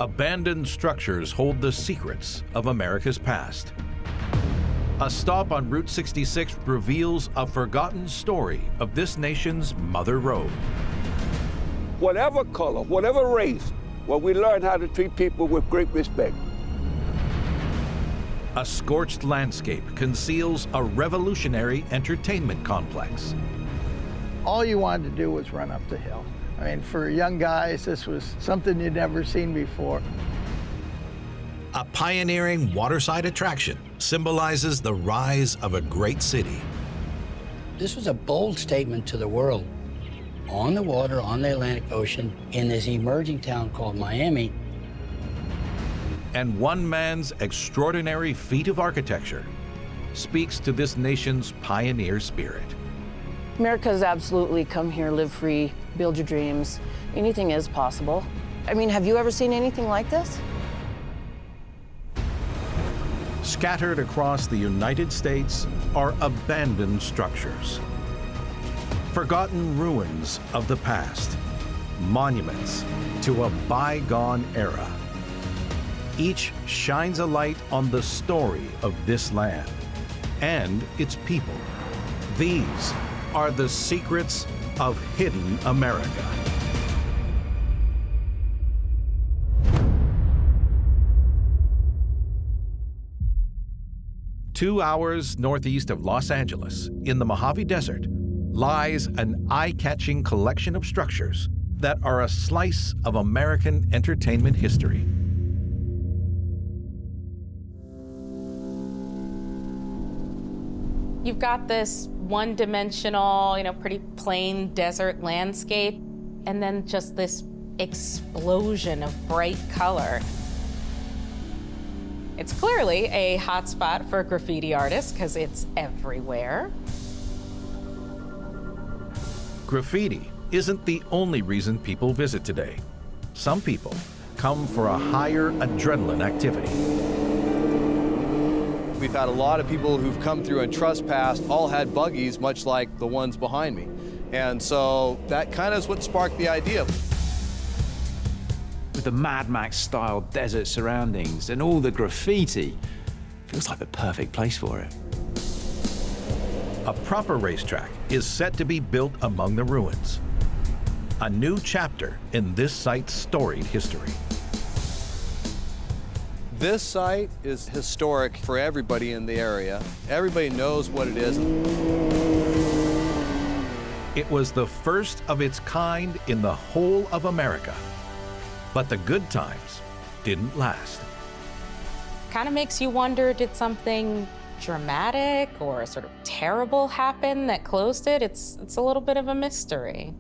Abandoned structures hold the secrets of America's past. A stop on Route 66 reveals a forgotten story of this nation's mother road. Whatever color, whatever race, well, we learn how to treat people with great respect. A scorched landscape conceals a revolutionary entertainment complex. All you wanted to do was run up the hill. I mean, for young guys, this was something you'd never seen before. A pioneering waterside attraction symbolizes the rise of a great city. This was a bold statement to the world. On the water, on the Atlantic Ocean, in this emerging town called Miami. And one man's extraordinary feat of architecture speaks to this nation's pioneer spirit. America's absolutely come here, live free, build your dreams. Anything is possible. I mean, have you ever seen anything like this? Scattered across the United States are abandoned structures. Forgotten ruins of the past, monuments to a bygone era. Each shines a light on the story of this land and its people. These are the secrets of hidden America. Two hours northeast of Los Angeles, in the Mojave Desert, lies an eye-catching collection of structures that are a slice of American entertainment history. You've got this one-dimensional, pretty plain desert landscape, and then just this explosion of bright color. It's clearly a hotspot for graffiti artists because it's everywhere. Graffiti isn't the only reason people visit today. Some people come for a higher adrenaline activity. We've had a lot of people who've come through and trespassed, all had buggies, much like the ones behind me. And so that kind of is what sparked the idea. With the Mad Max-style desert surroundings and all the graffiti, feels like the perfect place for it. A proper racetrack is set to be built among the ruins. A new chapter in this site's storied history. This site is historic for everybody in the area. Everybody knows what it is. It was the first of its kind in the whole of America. But the good times didn't last. Kind of makes you wonder, did something dramatic or sort of terrible happen that closed it? It's a little bit of a mystery.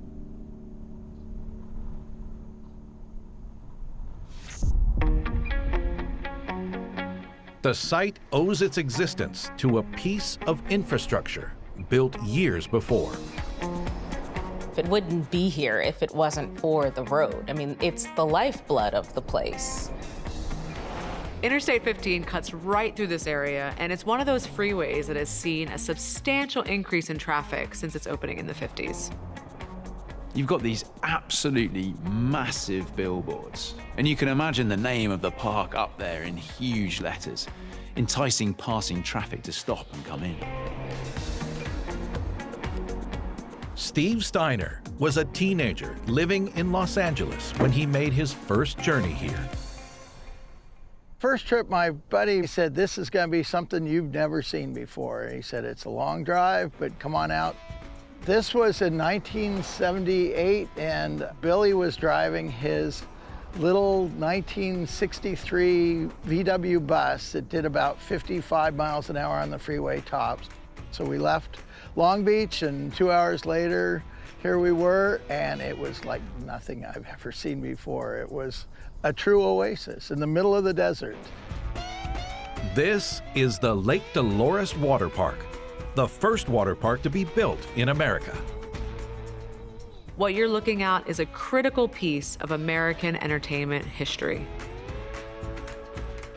The site owes its existence to a piece of infrastructure built years before. It wouldn't be here if it wasn't for the road. I mean, it's the lifeblood of the place. Interstate 15 cuts right through this area, and it's one of those freeways that has seen a substantial increase in traffic since its opening in the 50s. You've got these absolutely massive billboards, and you can imagine the name of the park up there in huge letters, enticing passing traffic to stop and come in. Steve Steiner was a teenager living in Los Angeles when he made his first journey here. First trip, my buddy said, this is going to be something you've never seen before. He said, it's a long drive, but come on out. This was in 1978, and Billy was driving his little 1963 VW bus that did about 55 miles an hour on the freeway tops. So we left Long Beach, and 2 hours later, here we were, and it was like nothing I've ever seen before. It was a true oasis in the middle of the desert. This is the Lake Dolores Water Park, the first water park to be built in America. What you're looking at is a critical piece of American entertainment history.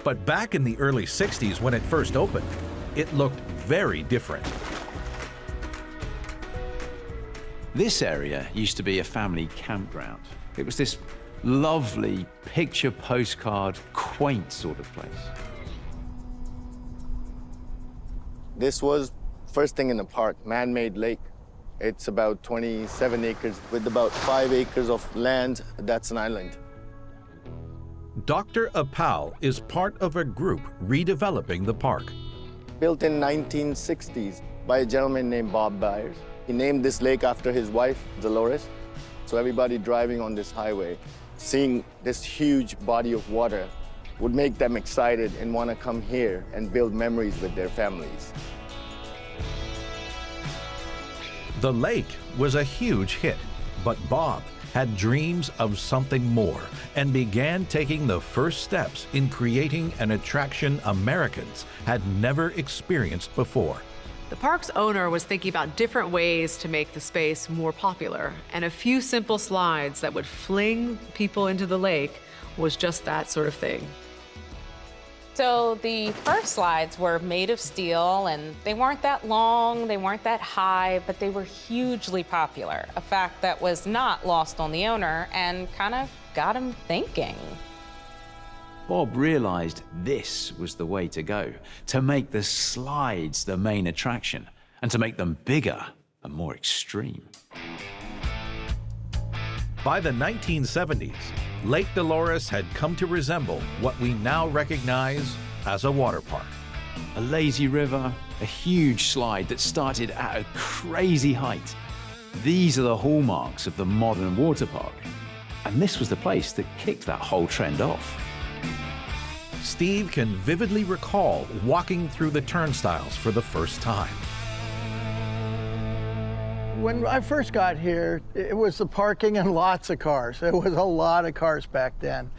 But back in the early 60s when it first opened, it looked very different. This area used to be a family campground. It was this Lovely, picture postcard, quaint sort of place. This was first thing in the park, man-made lake. It's about 27 acres with about 5 acres of land. That's an island. Dr. Apal is part of a group redeveloping the park. Built in 1960s by a gentleman named Bob Byers. He named this lake after his wife, Dolores. So everybody driving on this highway, seeing this huge body of water would make them excited and want to come here and build memories with their families. The lake was a huge hit, but Bob had dreams of something more and began taking the first steps in creating an attraction Americans had never experienced before. The park's owner was thinking about different ways to make the space more popular, and a few simple slides that would fling people into the lake was just that sort of thing. So the first slides were made of steel, and they weren't that long, they weren't that high, but they were hugely popular, a fact that was not lost on the owner and kind of got him thinking. Bob realized this was the way to go, to make the slides the main attraction, and to make them bigger and more extreme. By the 1970s, Lake Dolores had come to resemble what we now recognize as a water park. A lazy river, a huge slide that started at a crazy height. These are the hallmarks of the modern water park. And this was the place that kicked that whole trend off. Steve can vividly recall walking through the turnstiles for the first time. When I first got here, it was the parking and lots of cars. There was a lot of cars back then.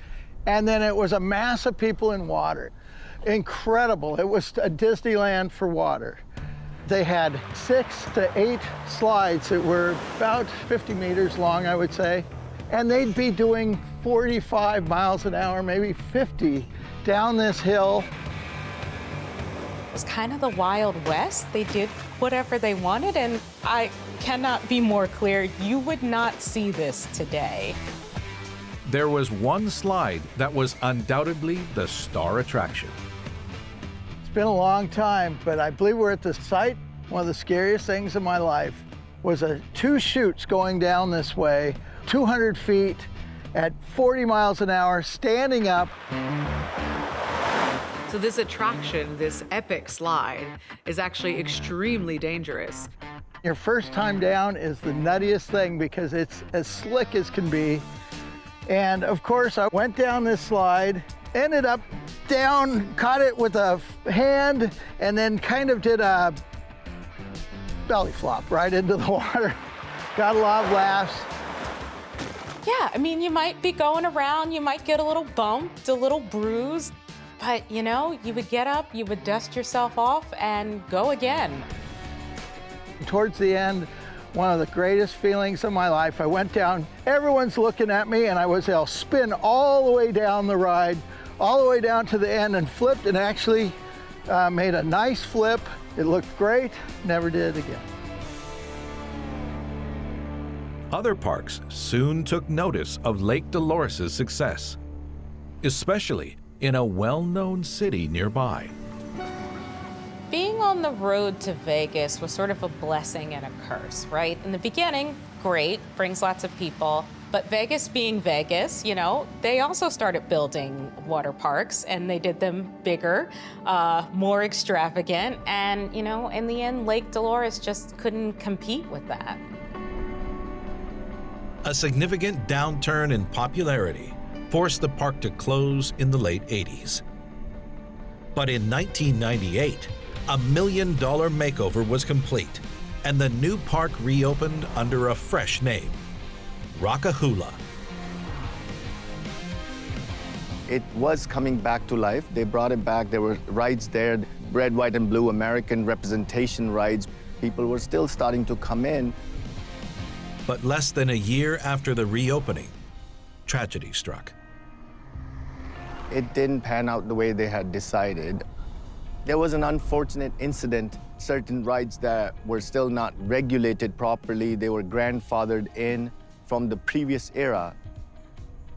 And then it was a mass of people in water. Incredible. It was a Disneyland for water. They had 6 to 8 slides that were about 50 meters long, I would say. And they'd be doing 45 miles an hour, maybe 50, down this hill. It was kind of the Wild West. They did whatever they wanted, and I cannot be more clear, you would not see this today. There was one slide that was undoubtedly the star attraction. It's been a long time, but I believe we're at the site. One of the scariest things in my life was 2 chutes going down this way, 200 feet at 40 miles an hour, standing up. So this attraction, this epic slide, is actually extremely dangerous. Your first time down is the nuttiest thing because it's as slick as can be. And of course, I went down this slide, ended up down, caught it with a hand, and then kind of did a belly flop right into the water. Got a lot of laughs. Yeah, I mean, you might be going around, you might get a little bumped, a little bruised, but you know, you would get up, you would dust yourself off and go again. Towards the end, one of the greatest feelings of my life, I went down, everyone's looking at me, and I was able to spin all the way down the ride, all the way down to the end, and flipped, and actually made a nice flip. It looked great, never did it again. Other parks soon took notice of Lake Dolores' success, especially in a well-known city nearby. Being on the road to Vegas was sort of a blessing and a curse, right? In the beginning, great, brings lots of people. But Vegas being Vegas, you know, they also started building water parks, and they did them bigger, more extravagant. And, you know, in the end, Lake Dolores just couldn't compete with that. A significant downturn in popularity forced the park to close in the late 80s. But in 1998, a $1 million makeover was complete, and the new park reopened under a fresh name, Rockahula. It was coming back to life. They brought it back. There were rides there, red, white, and blue American representation rides. People were still starting to come in. But less than a year after the reopening, tragedy struck. It didn't pan out the way they had decided. There was an unfortunate incident. Certain rides that were still not regulated properly, they were grandfathered in from the previous era.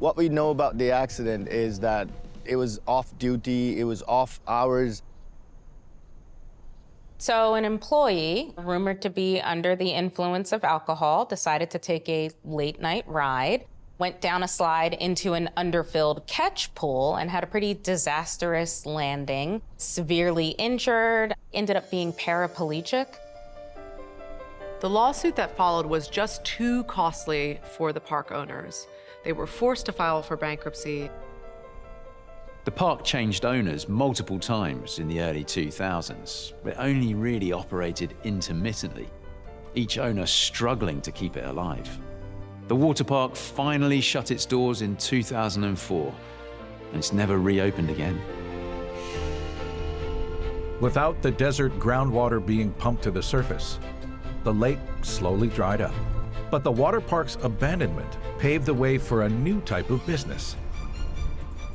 What we know about the accident is that it was off duty, it was off hours. So an employee, rumored to be under the influence of alcohol, decided to take a late night ride, went down a slide into an underfilled catch pool and had a pretty disastrous landing, severely injured, ended up being paraplegic. The lawsuit that followed was just too costly for the park owners. They were forced to file for bankruptcy. The park changed owners multiple times in the early 2000s, but only really operated intermittently, each owner struggling to keep it alive. The water park finally shut its doors in 2004, and it's never reopened again. Without the desert groundwater being pumped to the surface, the lake slowly dried up. But the water park's abandonment paved the way for a new type of business.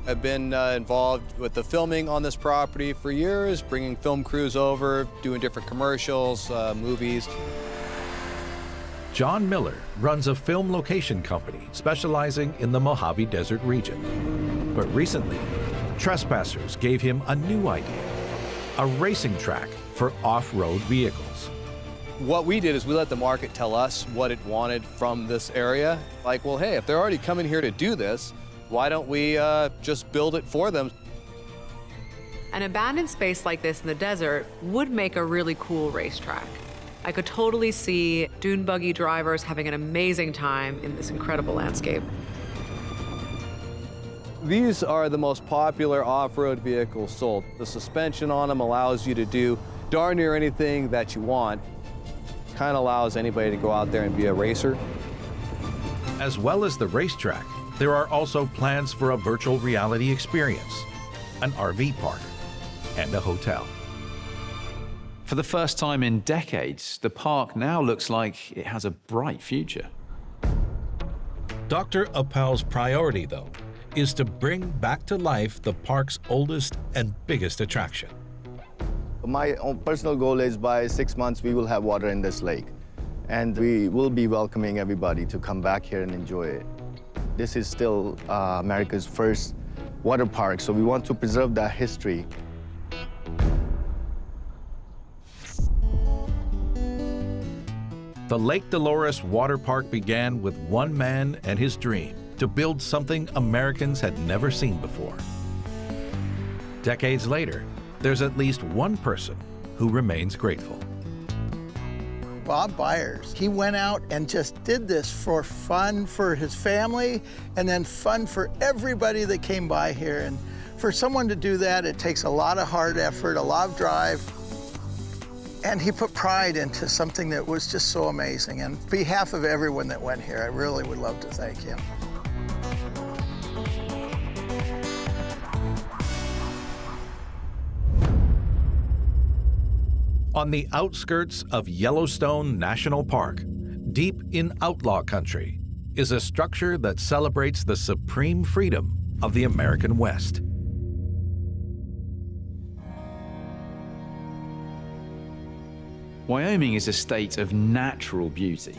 I've been involved with the filming on this property for years, bringing film crews over, doing different commercials, movies. John Miller runs a film location company specializing in the Mojave Desert region. But recently, trespassers gave him a new idea, a racing track for off-road vehicles. What we did is we let the market tell us what it wanted from this area. Like, well, hey, if they're already coming here to do this, why don't we just build it for them? An abandoned space like this in the desert would make a really cool racetrack. I could totally see dune buggy drivers having an amazing time in this incredible landscape. These are the most popular off-road vehicles sold. The suspension on them allows you to do darn near anything that you want. Kind of allows anybody to go out there and be a racer. As well as the racetrack, there are also plans for a virtual reality experience, an RV park, and a hotel. For the first time in decades, the park now looks like it has a bright future. Dr. Appel's priority, though, is to bring back to life the park's oldest and biggest attraction. My own personal goal is by 6 months we will have water in this lake, and we will be welcoming everybody to come back here and enjoy it. This is still America's first water park, so we want to preserve that history. The Lake Dolores Water Park began with one man and his dream to build something Americans had never seen before. Decades later, there's at least one person who remains grateful. Bob Byers, he went out and just did this for fun for his family and then fun for everybody that came by here. And for someone to do that, it takes a lot of hard effort, a lot of drive. And he put pride into something that was just so amazing. And on behalf of everyone that went here, I really would love to thank him. On the outskirts of Yellowstone National Park, deep in outlaw country, is a structure that celebrates the supreme freedom of the American West. Wyoming is a state of natural beauty,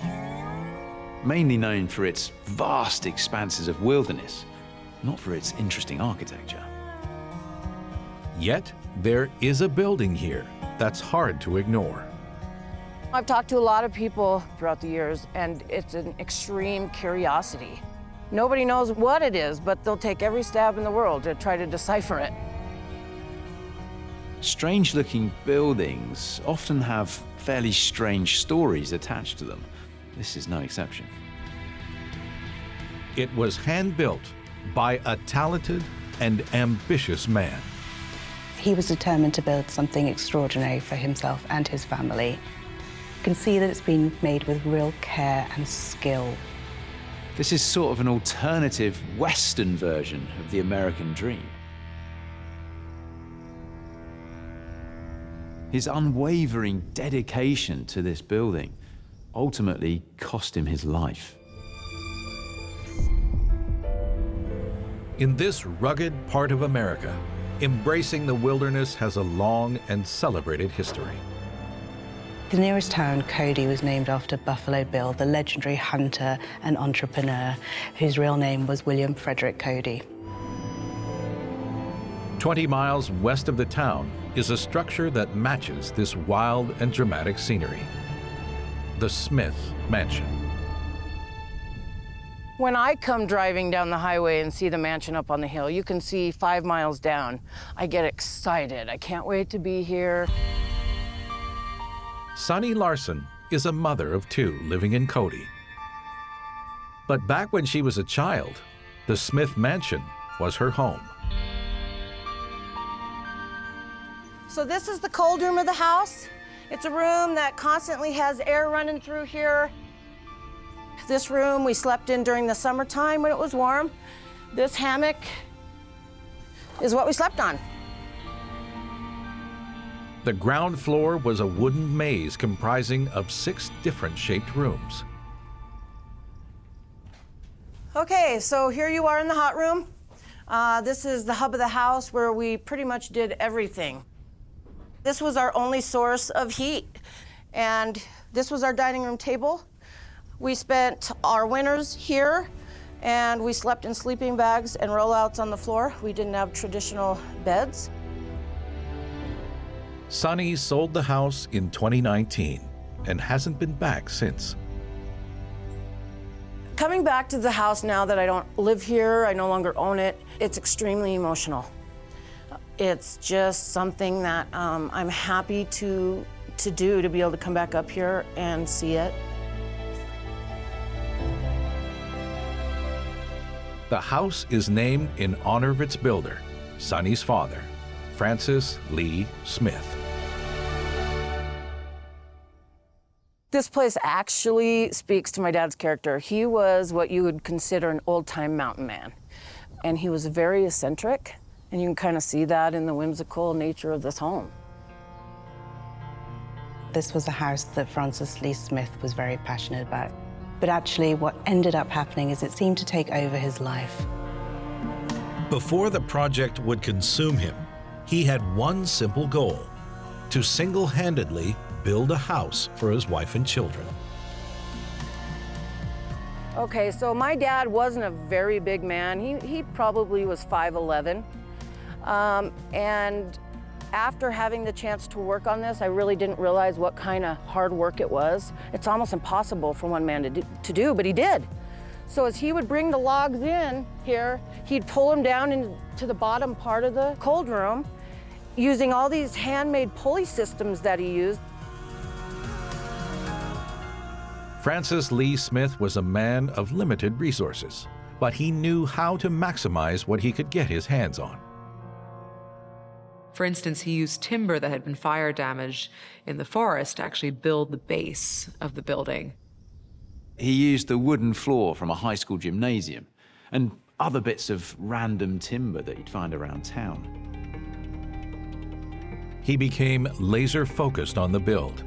mainly known for its vast expanses of wilderness, not for its interesting architecture. Yet, there is a building here that's hard to ignore. I've talked to a lot of people throughout the years, and it's an extreme curiosity. Nobody knows what it is, but they'll take every stab in the world to try to decipher it. Strange-looking buildings often have fairly strange stories attached to them. This is no exception. It was hand-built by a talented and ambitious man. He was determined to build something extraordinary for himself and his family. You can see that it's been made with real care and skill. This is sort of an alternative Western version of the American dream. His unwavering dedication to this building ultimately cost him his life. In this rugged part of America, embracing the wilderness has a long and celebrated history. The nearest town, Cody, was named after Buffalo Bill, the legendary hunter and entrepreneur, whose real name was William Frederick Cody. 20 miles west of the town is a structure that matches this wild and dramatic scenery: the Smith Mansion. When I come driving down the highway and see the mansion up on the hill, you can see 5 miles down, I get excited. I can't wait to be here. Sunny Larson is a mother of 2 living in Cody. But back when she was a child, the Smith Mansion was her home. So this is the cold room of the house. It's a room that constantly has air running through here. This room we slept in during the summertime when it was warm. This hammock is what we slept on. The ground floor was a wooden maze comprising of 6 different shaped rooms. Okay, so here you are in the hot room. This is the hub of the house where we pretty much did everything. This was our only source of heat, and this was our dining room table. We spent our winters here, and we slept in sleeping bags and rollouts on the floor. We didn't have traditional beds. Sunny sold the house in 2019 and hasn't been back since. Coming back to the house now that I don't live here, I no longer own it, it's extremely emotional. It's just something that I'm happy to do, to be able to come back up here and see it. The house is named in honor of its builder, Sunny's father, Francis Lee Smith. This place actually speaks to my dad's character. He was what you would consider an old-time mountain man. And he was very eccentric, and you can kind of see that in the whimsical nature of this home. This was a house that Francis Lee Smith was very passionate about. But actually, what ended up happening is it seemed to take over his life. Before the project would consume him, he had one simple goal: to single-handedly build a house for his wife and children. Okay, so my dad wasn't a very big man. He probably was 5'11". And after having the chance to work on this, I really didn't realize what kind of hard work it was. It's almost impossible for one man to do, but he did. So as he would bring the logs in here, he'd pull them down into the bottom part of the cold room using all these handmade pulley systems that he used. Francis Lee Smith was a man of limited resources, but he knew how to maximize what he could get his hands on. For instance, he used timber that had been fire damaged in the forest to actually build the base of the building. He used the wooden floor from a high school gymnasium and other bits of random timber that you'd find around town. He became laser-focused on the build,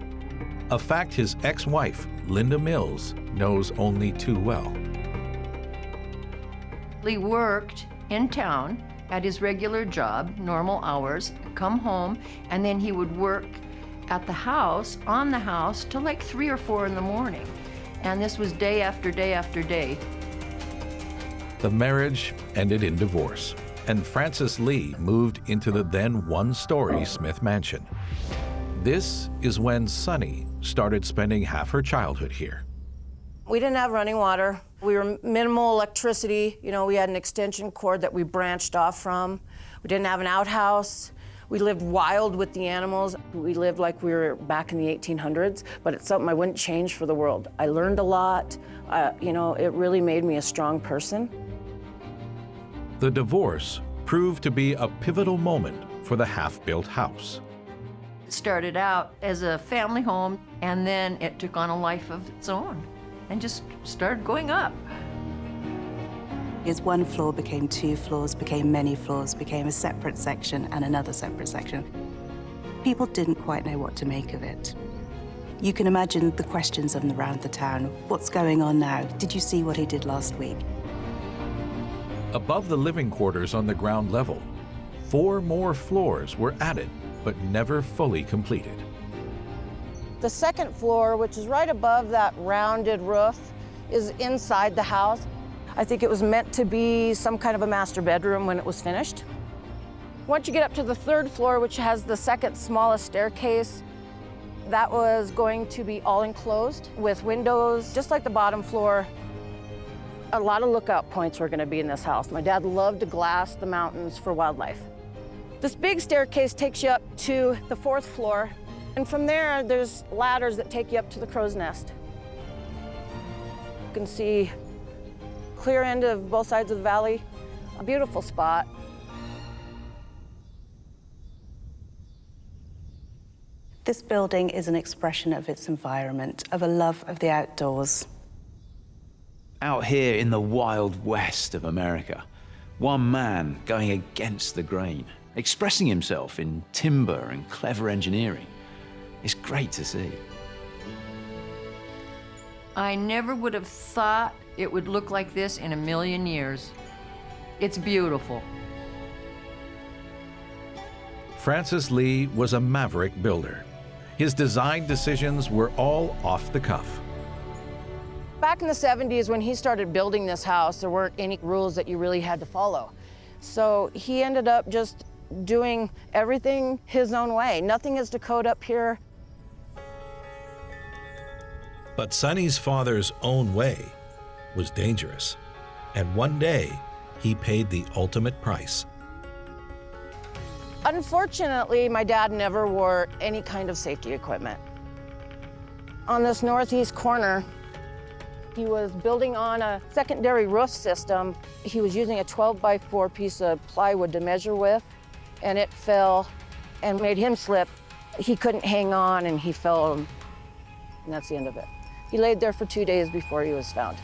a fact his ex-wife, Linda Mills, knows only too well. He worked in town at his regular job, normal hours, come home, and then he would work at the house, on the house, till like 3 or 4 in the morning. And this was day after day after day. The marriage ended in divorce, and Francis Lee moved into the then one-story Smith Mansion. This is when Sunny started spending half her childhood here. We didn't have running water. We were minimal electricity. You know, we had an extension cord that we branched off from. We didn't have an outhouse. We lived wild with the animals. We lived like we were back in the 1800s, but it's something I wouldn't change for the world. I learned a lot. You know, it really made me a strong person. The divorce proved to be a pivotal moment for the half-built house. It started out as a family home, and then it took on a life of its own and just started going up. His one floor became 2 floors, became many floors, became a separate section and another separate section. People didn't quite know what to make of it. You can imagine the questions around the town. What's going on now? Did you see what he did last week? Above the living quarters on the ground level, 4 more floors were added, but never fully completed. The second floor, which is right above that rounded roof, is inside the house. I think it was meant to be some kind of a master bedroom when it was finished. Once you get up to the third floor, which has the second smallest staircase, that was going to be all enclosed with windows, just like the bottom floor. A lot of lookout points were going to be in this house. My dad loved to glass the mountains for wildlife. This big staircase takes you up to the fourth floor, and from there, there's ladders that take you up to the crow's nest. You can see clear end of both sides of the valley, a beautiful spot. This building is an expression of its environment, of a love of the outdoors. Out here in the wild west of America, one man going against the grain, expressing himself in timber and clever engineering. It's great to see. I never would have thought it would look like this in a million years. It's beautiful. Francis Lee was a maverick builder. His design decisions were all off the cuff. Back in the 70s, when he started building this house, there weren't any rules that you really had to follow. So he ended up just doing everything his own way. Nothing is to code up here. But Sonny's father's own way was dangerous, and one day he paid the ultimate price. Unfortunately, my dad never wore any kind of safety equipment. On this northeast corner, he was building on a secondary roof system. He was using a 12x4 piece of plywood to measure with, and it fell and made him slip. He couldn't hang on, and he fell, and that's the end of it. He laid there for 2 days before he was found.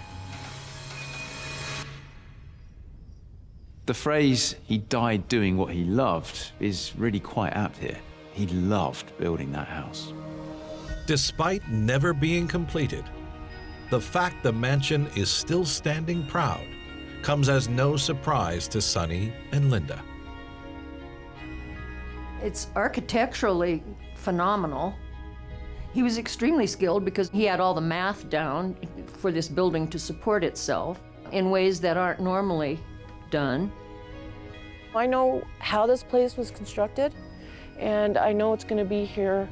The phrase, "he died doing what he loved," is really quite apt here. He loved building that house. Despite never being completed, the fact the mansion is still standing proud comes as no surprise to Sonny and Linda. It's architecturally phenomenal. He was extremely skilled because he had all the math down for this building to support itself in ways that aren't normally done. I know how this place was constructed, and I know it's going to be here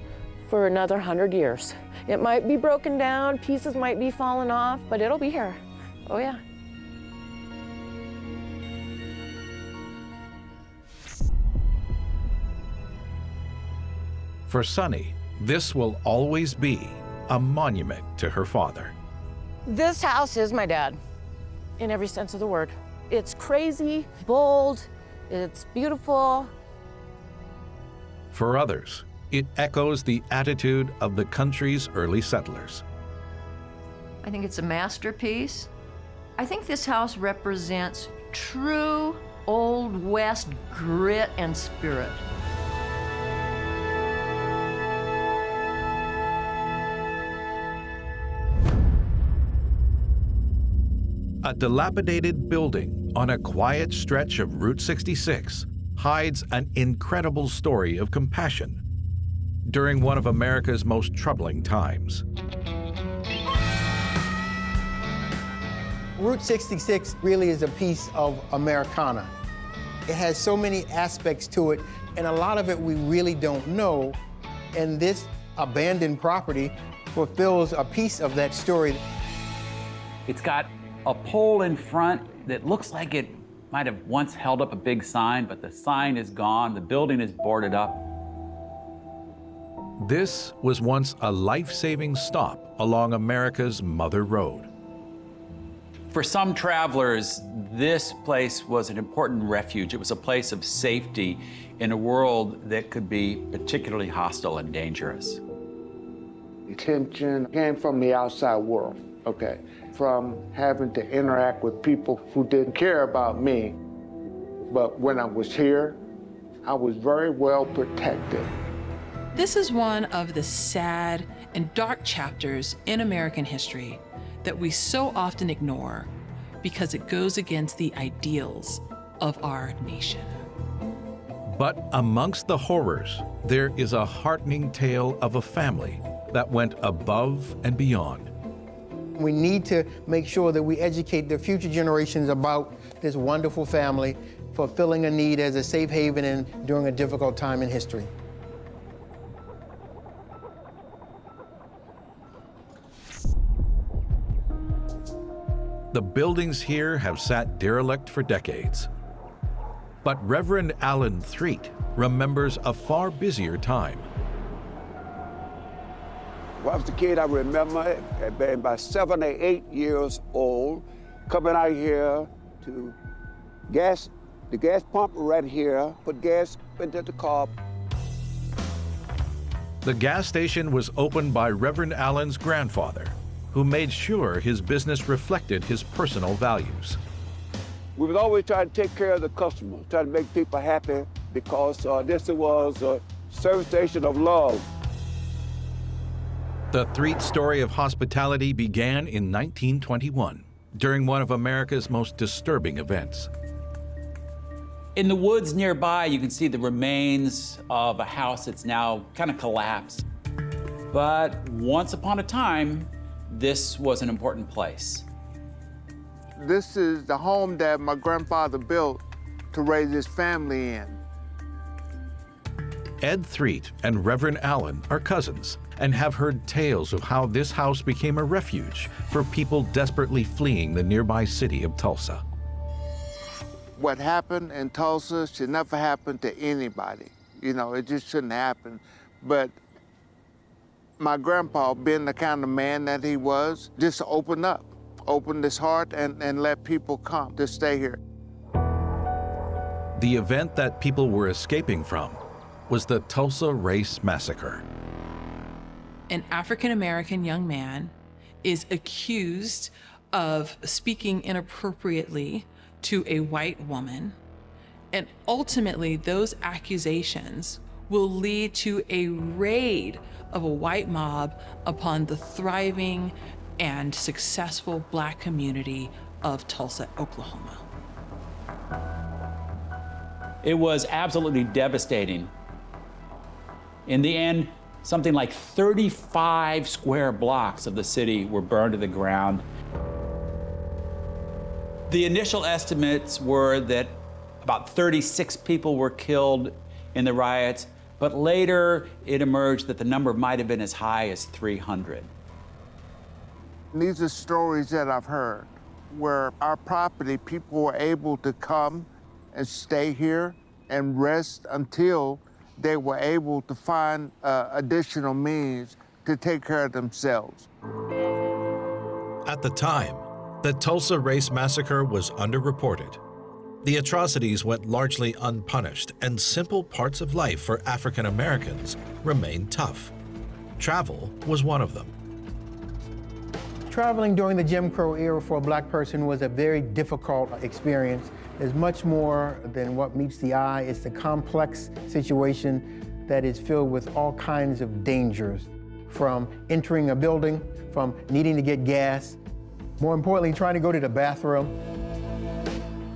for another 100 years. It might be broken down, pieces might be falling off, but it'll be here. Oh yeah. For Sonny, this will always be a monument to her father. This house is my dad, in every sense of the word. It's crazy, bold, it's beautiful. For others, it echoes the attitude of the country's early settlers. I think it's a masterpiece. I think this house represents true Old West grit and spirit. A dilapidated building on a quiet stretch of Route 66 hides an incredible story of compassion during one of America's most troubling times. Route 66 really is a piece of Americana. It has so many aspects to it, and a lot of it we really don't know, and this abandoned property fulfills a piece of that story. It's got a pole in front that looks like it might have once held up a big sign, but the sign is gone, the building is boarded up. This was once a life-saving stop along America's Mother Road. For some travelers, this place was an important refuge. It was a place of safety in a world that could be particularly hostile and dangerous. The tension came from the outside world, okay? From having to interact with people who didn't care about me. But when I was here, I was very well protected. This is one of the sad and dark chapters in American history that we so often ignore because it goes against the ideals of our nation. But amongst the horrors, there is a heartening tale of a family that went above and beyond. We need to make sure that we educate the future generations about this wonderful family, fulfilling a need as a safe haven and during a difficult time in history. The buildings here have sat derelict for decades. But Reverend Alan Threet remembers a far busier time. When I was a kid, I remember being about 7 or 8 years old, coming out here to the gas pump right here, put gas into the car. The gas station was opened by Reverend Allen's grandfather, who made sure his business reflected his personal values. We was always trying to take care of the customer, trying to make people happy, because this was a service station of love. The Threet story of hospitality began in 1921, during one of America's most disturbing events. In the woods nearby, you can see the remains of a house that's now kind of collapsed. But once upon a time, this was an important place. This is the home that my grandfather built to raise his family in. Ed Threet and Reverend Allen are cousins and have heard tales of how this house became a refuge for people desperately fleeing the nearby city of Tulsa. What happened in Tulsa should never happen to anybody. You know, it just shouldn't happen. But my grandpa, being the kind of man that he was, just opened his heart and let people come to stay here. The event that people were escaping from was the Tulsa Race Massacre. An African-American young man is accused of speaking inappropriately to a white woman, and ultimately those accusations will lead to a raid of a white mob upon the thriving and successful Black community of Tulsa, Oklahoma. It was absolutely devastating. In the end, something like 35 square blocks of the city were burned to the ground. The initial estimates were that about 36 people were killed in the riots, but later it emerged that the number might have been as high as 300. These are stories that I've heard where our property, people were able to come and stay here and rest until they were able to find additional means to take care of themselves. At the time, the Tulsa Race Massacre was underreported. The atrocities went largely unpunished, and simple parts of life for African Americans remained tough. Travel was one of them. Traveling during the Jim Crow era for a Black person was a very difficult experience. There's much more than what meets the eye. It's a complex situation that is filled with all kinds of dangers, from entering a building, from needing to get gas, more importantly, trying to go to the bathroom.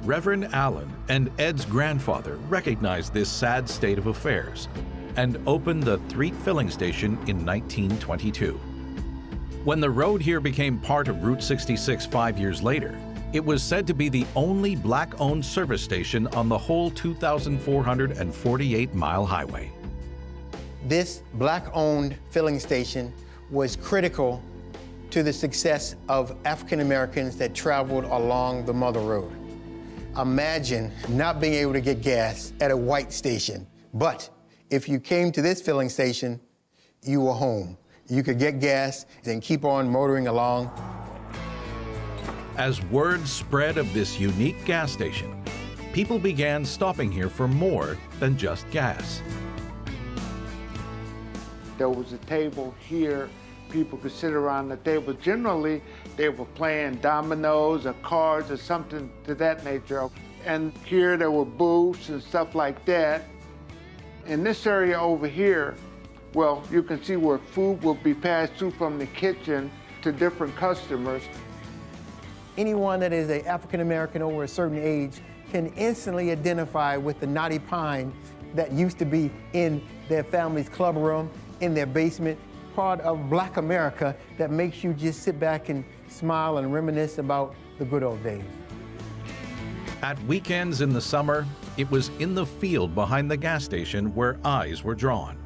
Reverend Allen and Ed's grandfather recognized this sad state of affairs and opened the Threet filling station in 1922. When the road here became part of Route 66 5 years later, it was said to be the only Black-owned service station on the whole 2,448-mile highway. This Black-owned filling station was critical to the success of African Americans that traveled along the Mother Road. Imagine not being able to get gas at a white station, but if you came to this filling station, you were home. You could get gas and keep on motoring along. As word spread of this unique gas station, people began stopping here for more than just gas. There was a table here. People could sit around the table. Generally, they were playing dominoes or cards or something to that nature. And here there were booths and stuff like that. In this area over here, well, you can see where food will be passed through from the kitchen to different customers. Anyone that is an African American over a certain age can instantly identify with the knotty pine that used to be in their family's club room, in their basement, part of Black America that makes you just sit back and smile and reminisce about the good old days. At weekends in the summer, it was in the field behind the gas station where eyes were drawn.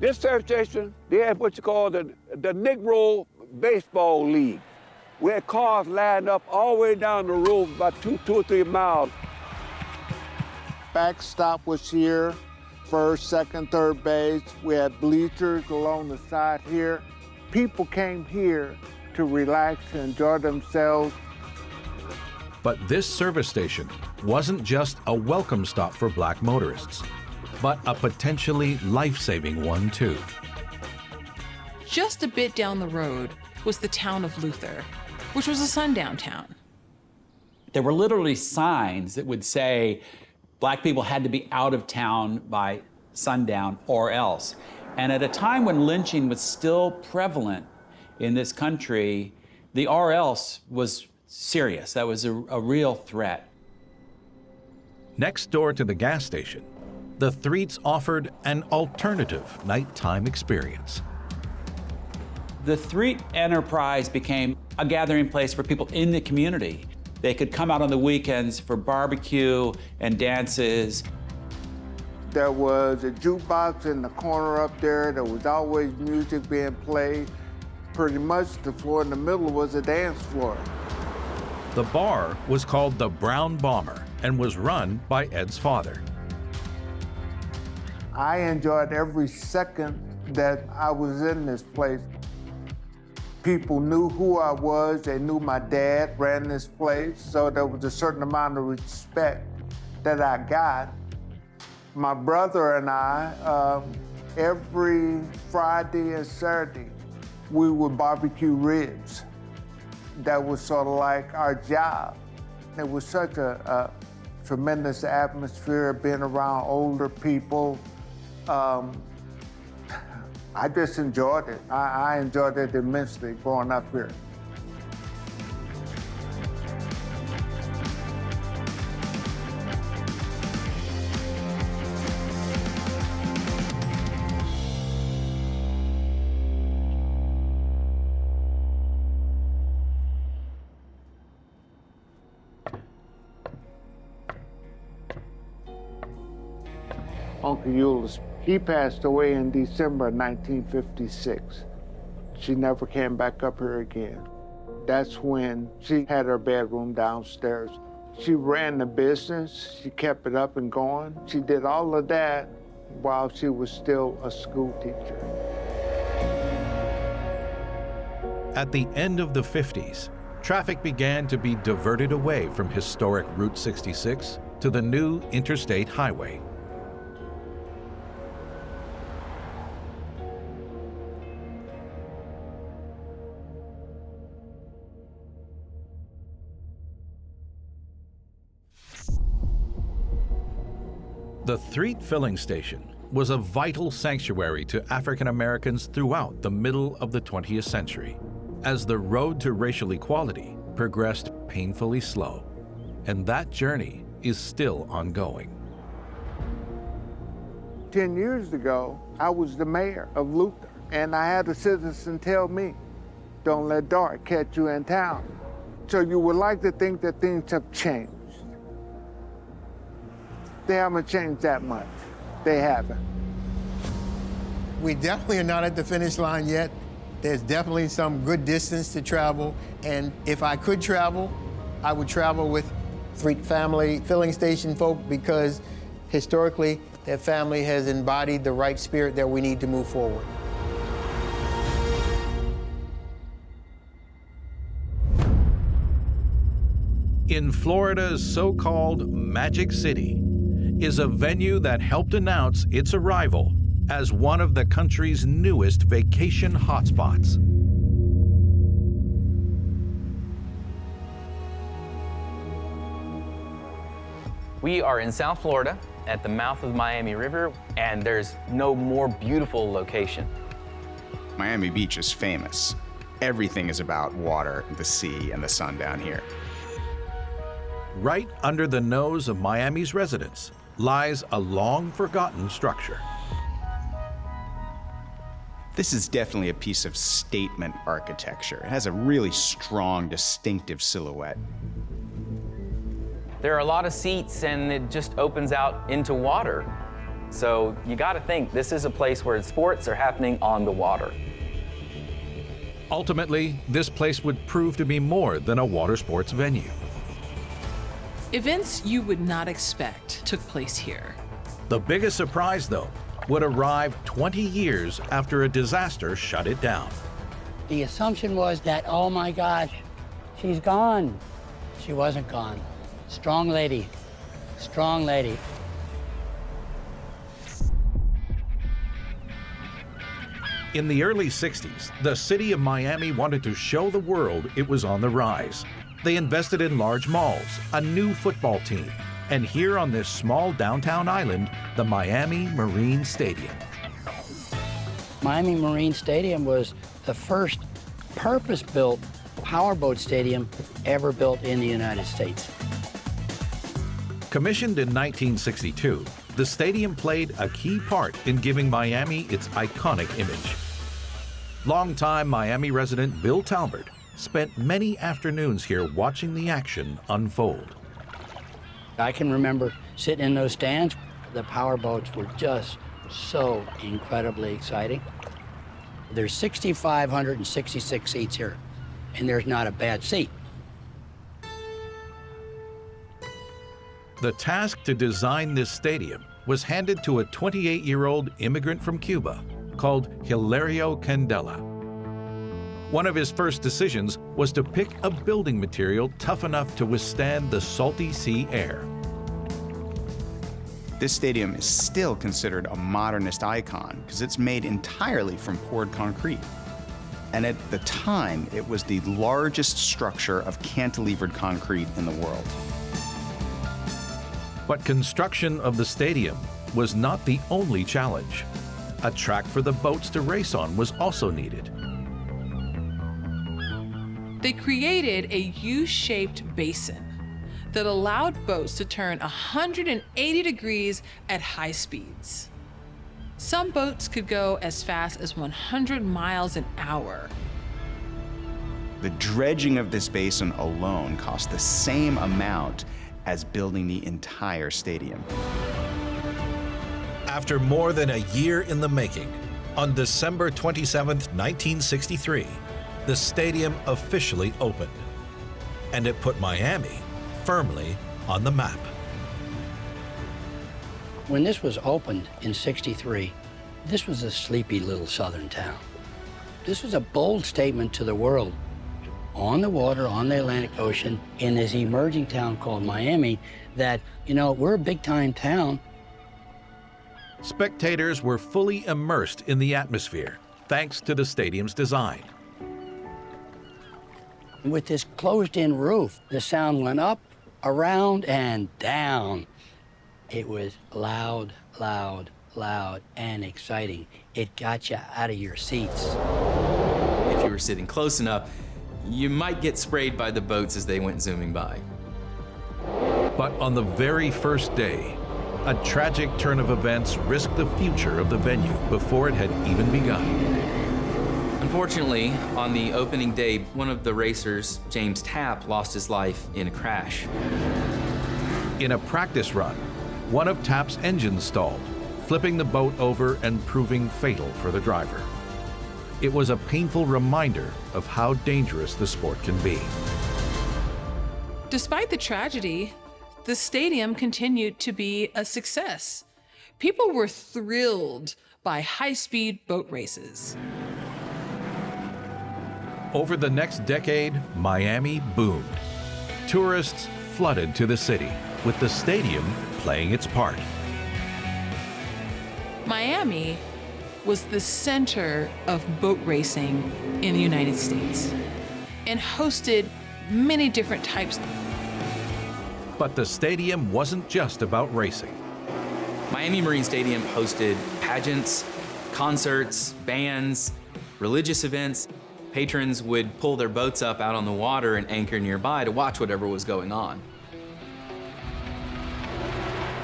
This service station, they had what you call the Negro Baseball League. We had cars lined up all the way down the road about two or 3 miles. Backstop was here, first, second, third base. We had bleachers along the side here. People came here to relax and enjoy themselves. But this service station wasn't just a welcome stop for Black motorists, but a potentially life-saving one too. Just a bit down the road was the town of Luther, which was a sundown town. There were literally signs that would say Black people had to be out of town by sundown or else. And at a time when lynching was still prevalent in this country, the or else was serious. That was a real threat. Next door to the gas station, the Threets offered an alternative nighttime experience. The Threet enterprise became a gathering place for people in the community. They could come out on the weekends for barbecue and dances. There was a jukebox in the corner up there. There was always music being played. Pretty much the floor in the middle was a dance floor. The bar was called the Brown Bomber and was run by Ed's father. I enjoyed every second that I was in this place. People knew who I was. They knew my dad ran this place, so there was a certain amount of respect that I got. My brother and I, every Friday and Saturday, we would barbecue ribs. That was sort of like our job. It was such a tremendous atmosphere, being around older people. I just enjoyed it. I enjoyed it immensely growing up here. Uncle Euless, he passed away in December 1956. She never came back up here again. That's when she had her bedroom downstairs. She ran the business, she kept it up and going. She did all of that while she was still a school teacher. At the end of the 50s, traffic began to be diverted away from historic Route 66 to the new interstate highway. The Threet filling station was a vital sanctuary to African Americans throughout the middle of the 20th century, as the road to racial equality progressed painfully slow, and that journey is still ongoing. 10 years ago, I was the mayor of Luther, and I had a citizen tell me, "Don't let dark catch you in town." So you would like to think that things have changed. They haven't changed that much. They haven't. We definitely are not at the finish line yet. There's definitely some good distance to travel, and if I could travel, I would travel with Threet family filling station folk, because historically, that family has embodied the right spirit that we need to move forward. In Florida's so-called Magic City is a venue that helped announce its arrival as one of the country's newest vacation hotspots. We are in South Florida at the mouth of the Miami River, and there's no more beautiful location. Miami Beach is famous. Everything is about water, the sea, and the sun down here. Right under the nose of Miami's residents lies a long-forgotten structure. This is definitely a piece of statement architecture. It has a really strong, distinctive silhouette. There are a lot of seats and it just opens out into water. So you gotta think, this is a place where sports are happening on the water. Ultimately, this place would prove to be more than a water sports venue. Events you would not expect took place here. The biggest surprise, though, would arrive 20 years after a disaster shut it down. The assumption was that, oh my gosh, she's gone. She wasn't gone. Strong lady, strong lady. In the early 60s, the city of Miami wanted to show the world it was on the rise. They invested in large malls, a new football team, and here on this small downtown island, the Miami Marine Stadium. Miami Marine Stadium was the first purpose-built powerboat stadium ever built in the United States. Commissioned in 1962, the stadium played a key part in giving Miami its iconic image. Longtime Miami resident Bill Talbert spent many afternoons here watching the action unfold. I can remember sitting in those stands. The powerboats were just so incredibly exciting. There's 6,566 seats here, and there's not a bad seat. The task to design this stadium was handed to a 28-year-old immigrant from Cuba called Hilario Candela. One of his first decisions was to pick a building material tough enough to withstand the salty sea air. This stadium is still considered a modernist icon because it's made entirely from poured concrete. And at the time, it was the largest structure of cantilevered concrete in the world. But construction of the stadium was not the only challenge. A track for the boats to race on was also needed. They created a U-shaped basin that allowed boats to turn 180 degrees at high speeds. Some boats could go as fast as 100 miles an hour. The dredging of this basin alone cost the same amount as building the entire stadium. After more than a year in the making, on December 27, 1963, the stadium officially opened, and it put Miami firmly on the map. When this was opened in '63, this was a sleepy little southern town. This was a bold statement to the world. On the water, on the Atlantic Ocean, in this emerging town called Miami, that, you know, we're a big-time town. Spectators were fully immersed in the atmosphere, thanks to the stadium's design. With this closed-in roof, the sound went up, around, and down. It was loud, loud, loud, and exciting. It got you out of your seats. If you were sitting close enough, you might get sprayed by the boats as they went zooming by. But on the very first day, a tragic turn of events risked the future of the venue before it had even begun. Unfortunately, on the opening day, one of the racers, James Tapp, lost his life in a crash. In a practice run, one of Tapp's engines stalled, flipping the boat over and proving fatal for the driver. It was a painful reminder of how dangerous the sport can be. Despite the tragedy, the stadium continued to be a success. People were thrilled by high-speed boat races. Over the next decade, Miami boomed. Tourists flooded to the city, with the stadium playing its part. Miami was the center of boat racing in the United States and hosted many different types. But the stadium wasn't just about racing. Miami Marine Stadium hosted pageants, concerts, bands, religious events. Patrons would pull their boats up out on the water and anchor nearby to watch whatever was going on.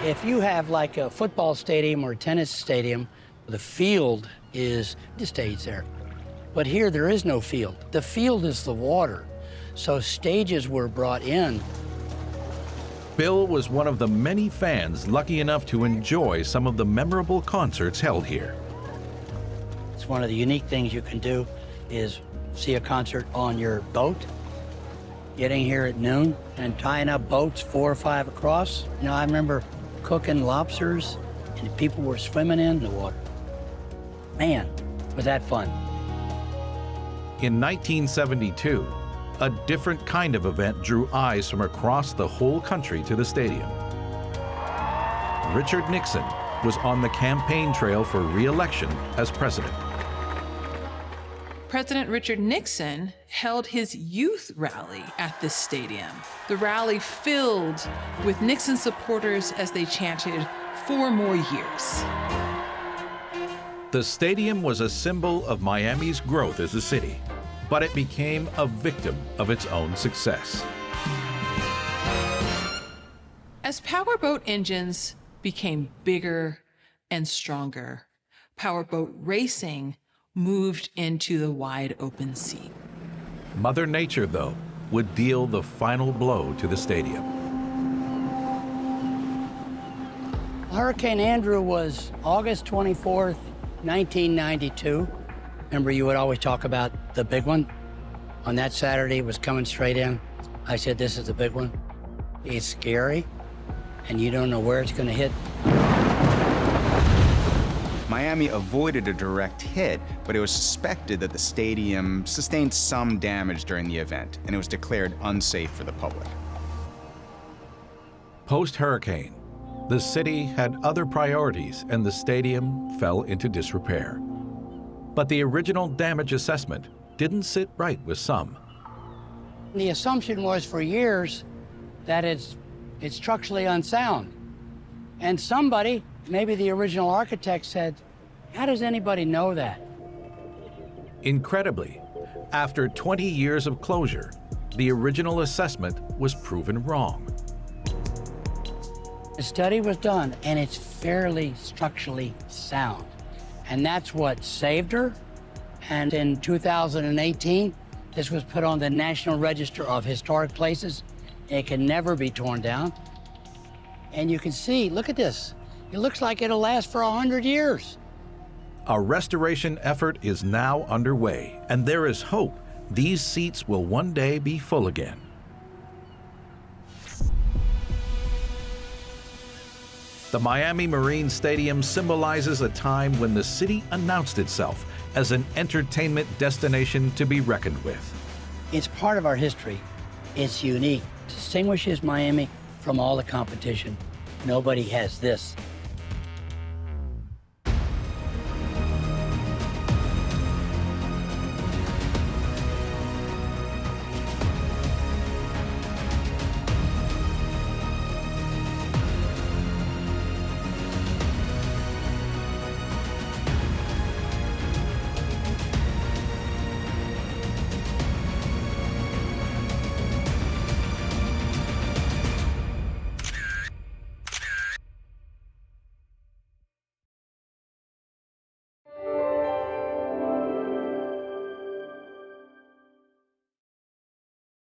If you have like a football stadium or a tennis stadium, The field is the stage there. But here there is no field. The field is the water. So stages were brought in. Bill was one of the many fans lucky enough to enjoy some of the memorable concerts held here. It's one of the unique things you can do is see a concert on your boat, getting here at noon and tying up boats 4 or 5 across. You know, I remember cooking lobsters and people were swimming in the water. Man, was that fun. In 1972, a different kind of event drew eyes from across the whole country to the stadium. Richard Nixon was on the campaign trail for re-election as president. President Richard Nixon held his youth rally at this stadium. The rally filled with Nixon supporters as they chanted, "4 more years." The stadium was a symbol of Miami's growth as a city, but it became a victim of its own success. As powerboat engines became bigger and stronger, powerboat racing moved into the wide open sea. Mother Nature, though, would deal the final blow to the stadium. Hurricane Andrew was August 24th, 1992. Remember, you would always talk about the big one? On that Saturday, it was coming straight in. I said, this is the big one. It's scary, and you don't know where it's gonna hit. Miami avoided a direct hit, but it was suspected that the stadium sustained some damage during the event, and it was declared unsafe for the public. Post-hurricane, the city had other priorities and the stadium fell into disrepair. But the original damage assessment didn't sit right with some. The assumption was for years that it's structurally unsound. And somebody, maybe the original architect, said, how does anybody know that? Incredibly, after 20 years of closure, the original assessment was proven wrong. The study was done, and it's fairly structurally sound. And that's what saved her. And in 2018, this was put on the National Register of Historic Places. It can never be torn down. And you can see, look at this. It looks like it'll last for 100 years. A restoration effort is now underway, and there is hope these seats will one day be full again. The Miami Marine Stadium symbolizes a time when the city announced itself as an entertainment destination to be reckoned with. It's part of our history. It's unique. Distinguishes Miami from all the competition. Nobody has this.